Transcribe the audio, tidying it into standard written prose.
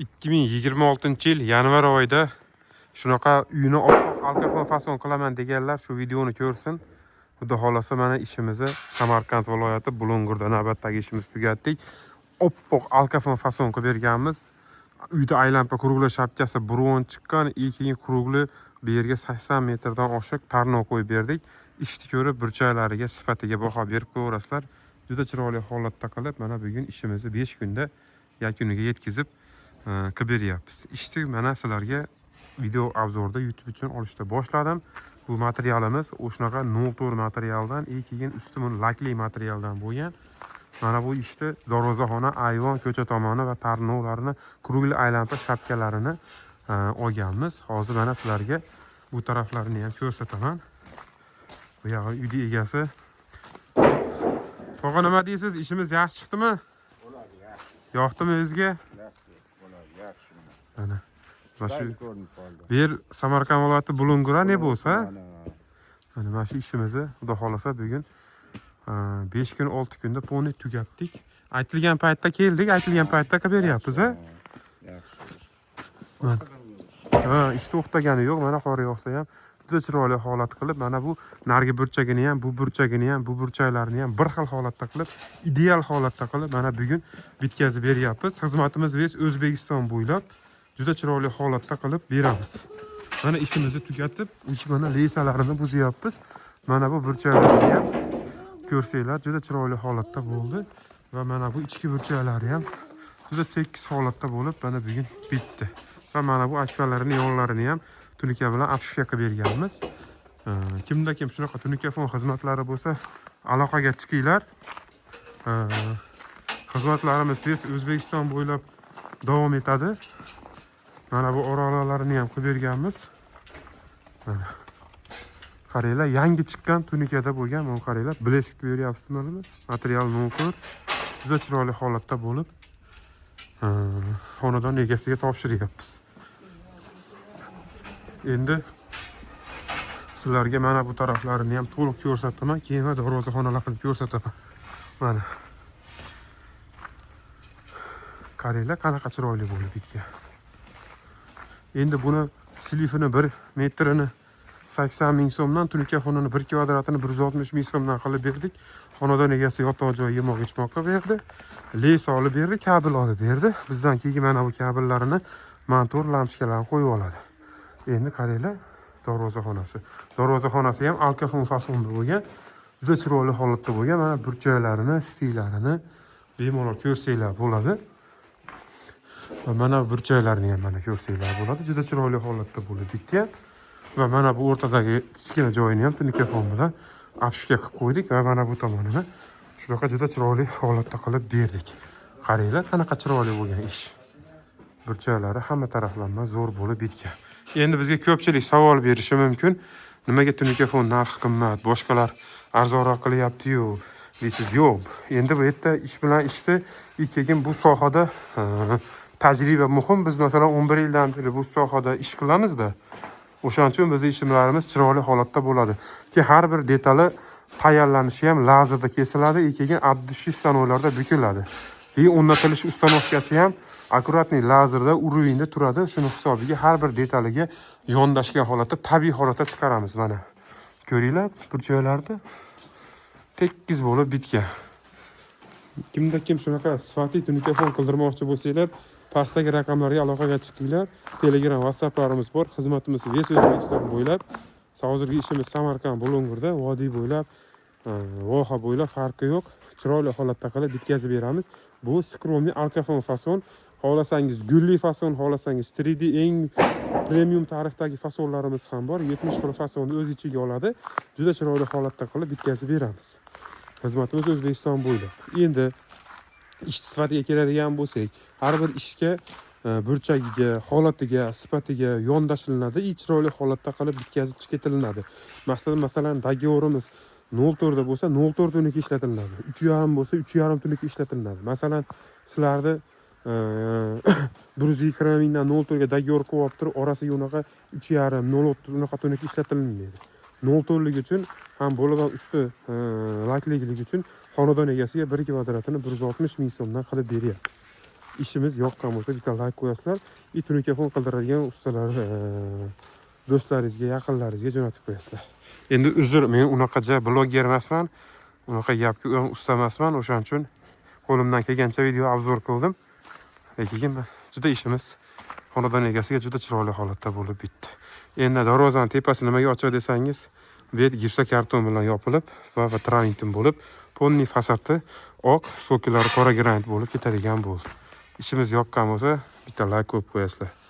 2026-yil yanvar oyida shunaqa uyini alkafon fason qilaman deganlar shu videoni ko'rsin. Xudo xolasa mana ishimizni Samarqand viloyati Bulungurda navbatdagi ishimizni tugatdik. Oppoq alkafon fason qilib berganmiz. Uyda aylanpa kurugli shapkasi buron chiqqan, keyin kurugli bu yerga 80 metrdan oshiq tarnov qo'yib berdik. Ishni ko'rib burchaklariga, sifatiga baho berib ko'rasizlar. Juda chiroyli holatda qilib, mana bugun ishimizni 5 kunda yakuniga yetkazib qilib beryapmiz. Ishni mana sizlarga video obzorda YouTube uchun olishda boshladim. Bu materialimiz o'shanaqa 04 materialdan, keyin usti lakli materialdan bo'lgan. Mana bu ishni darvozaxona, ayvon, ko'cha tomoni va tarnovlarni, kurugli aylanpa shapkalarini olganmiz. Hozir mana sizlarga bu taraflarini ham ko'rsataman. Bu yog'i uyning egasi. Tog'a nima deysiz? Ishimiz yaxshi chiqdimi? Bo'ladi, yaxshi. Yoqdimi o'zga? Yaxshi, bo'ladi, yaxshi. Mana. Shu bu yer Samarqand viloyati Bulungura ne bo'lsa, mana mana shu ishimizni Xudo xolasa bugun 5 kun 6 kunda poni tugatdik. Aytilgan paytda keldik, aytilgan paytda qilib beryapmiz, ha? Yaxshi. Ha, ish to'xtagani yo'q. Mana qor yog'sa ham juda chiroyli holat qilib, mana bu nargi burchagini ham, bu burchagini ham, bu burchaklarini ham bir xil holatda qilib, ideal holatda qilib, mana bugun bitkazib beryapmiz. Xizmatimiz O'zbekiston bo'ylab juda chiroyli holatda qilib beramiz. Mana ishimizni tugatib, mana lesalarini buzyapmiz. Mana bu burchaklarni ham ko'rsanglar, juda chiroyli holatda bo'ldi va mana bu ichki burchaklari ham juda tekis holatda bo'lib, mana bugun bitdi. Va mana bu akvalarining yo'llarini ham tunika bilan apishga qilib berganmiz. Kimda kim shunaqa tunikafon xizmatlari bo'lsa, aloqaga chiqinglar. Xizmatlarimiz O'zbekiston bo'ylab davom etadi. Mana bu oralarini ham qilib berganmiz. Mana. Qaranglar, yangi chiqqan tunikada bo'lgan, mana qaranglar, blesk beryapsiz mana. Material 04. Juda chiroyli holatda bo'lib, xonadon egasiga topshiryapmiz. Endi sizlarga mana bu taraflarini ham to'liq ko'rsataman, keyin darvozaxonalarni ko'rsataman. Mana. Qaranglar, qanaqa chiroyli bo'lib bitgan. Endi buni slifini 1 metrini 80 ming so'mdan, tunikafonini 1 kvadratini 160 ming so'mdan qilib berdik. Xonadon egasi yotoq joy, yemoq-ichmoqqa berdi. Les olib berdi, kabel olib berdi. Bizdan keyin mana bu kabellarini montor lampochkalarni qo'yib oladi. Endi qaranglar, darvozaxonasi. Darvozaxonasi ham alkafon fasonda bo'lgan. Juda chiroyli holatda bo'lgan. Mana burchaklarini, stillarini bemalol ko'rsanglar bo'ladi. Va mana burchaklarini ham mana ko'rsanglar bo'ladi. Juda chiroyli holatda bo'lib bitgan. Va mana bu o'rtadagi kichkina joyini ham tunikafon bilan apishga qilib qo'ydik va mana bu tomonini shunaqa juda chiroyli holatda qilib berdik. Qaranglar, qanaqa chiroyli bo'lgan ish. Burchaklari hamma taraflama zo'r bo'lib bitgan. Endi bizga ko'pchilik savol berishi mumkin. Nimaga tunikafon narxi qimmat, boshqalar arzonroq qilyapti-yu deysiz. Yo'q. Endi bu yerda ish bilan ishni keyin bu sohada tajriba muhim. Biz masalan 11 yildan beri bu sohada ish qilamiz-da. O'shaning uchun bizning ishlarimiz chiroyli holatda bo'ladi. Ki har bir detali tayyorlanishi ham lazerda kesiladi, keyin abdushish stanovlarda bukiladi. Keyin o'rnatilish ustanovkasi ham akkuratni lazerda urovingda turadi. Shuni hisobiga har bir detaliga yondashgan holatda, tabiiy holatda chiqaramiz mana. Ko'ringlar, burchaklarda tekis bo'lib bitgan. Kimda kim shunaqa sifatli tunikafon qildirmoqchi bo'lsanglar, pastdagi raqamlarga aloqaga chiqinglar. Telegram, WhatsApplarimiz bor. Xizmatimiz O'zbekiston bo'ylab. Hozirgi ishimiz Samarqand, Bulungurda, vodiy bo'ylab, voha bo'ylab farqi yo'q. Chiroyli holatda qilib bitkazib beramiz. Bu skromli alkafon fason. Xohlasangiz gulli fason, xohlasangiz 3D eng premium tarifdagi fasonlarimiz ham bor. 70 xil fasonni o'z ichiga oladi. Juda chiroyli holatda qilib bitkazib beramiz. Xizmatimiz O'zbekiston bo'ylab. Endi ish sifatiga keladigan bo'lsak, har bir ishga burchagiga, holatiga, sifatiga yondashilinadi, chiroyli holatda qilib bitkazib chiqariladi. Masalan, dogovorimiz 04 da bo'lsa 04 tuniki ishlatiladi. 3,5 bo'lsa 3,5 tuniki ishlatiladi. Masalan, sizlarda 120 mingdan 04 ga dogovor qo'yib turib, orasiga unaqa 3,5, 0,30 unaqa tuniki ishlatilmaydi. 04lik uchun ham bo'lgan usti laklikligi uchun xonadon egasiga 1 kvadratini 160 ming so'mdan qilib beryapmiz. ishimiz yoqqan bo'lsa bitta like qo'yasizlar. Tunikafon qildiradigan ustalar, do'stlaringizga, yaqinlaringizga jo'natib qo'yasizlar. Endi uzr, men unaqa bloger emasman. Unaqa gapga usta emasman. O'shaning uchun qo'limdan kelgancha video obzor qildim. Lekin juda ishimiz xonadon egasiga juda chiroyli holatda bo'lib bitdi. Endi darvozani tepasini nimaga ochadi desangiz, bu yer gipsokarton bilan yopilib va travintin bo'lib, ponni fasadi oq, so'kilari qora granit bo'lib ketadigan bo'ldi. Ishimiz yoqqan bo'lsa, bitta like qo'yib qo'yasizlar.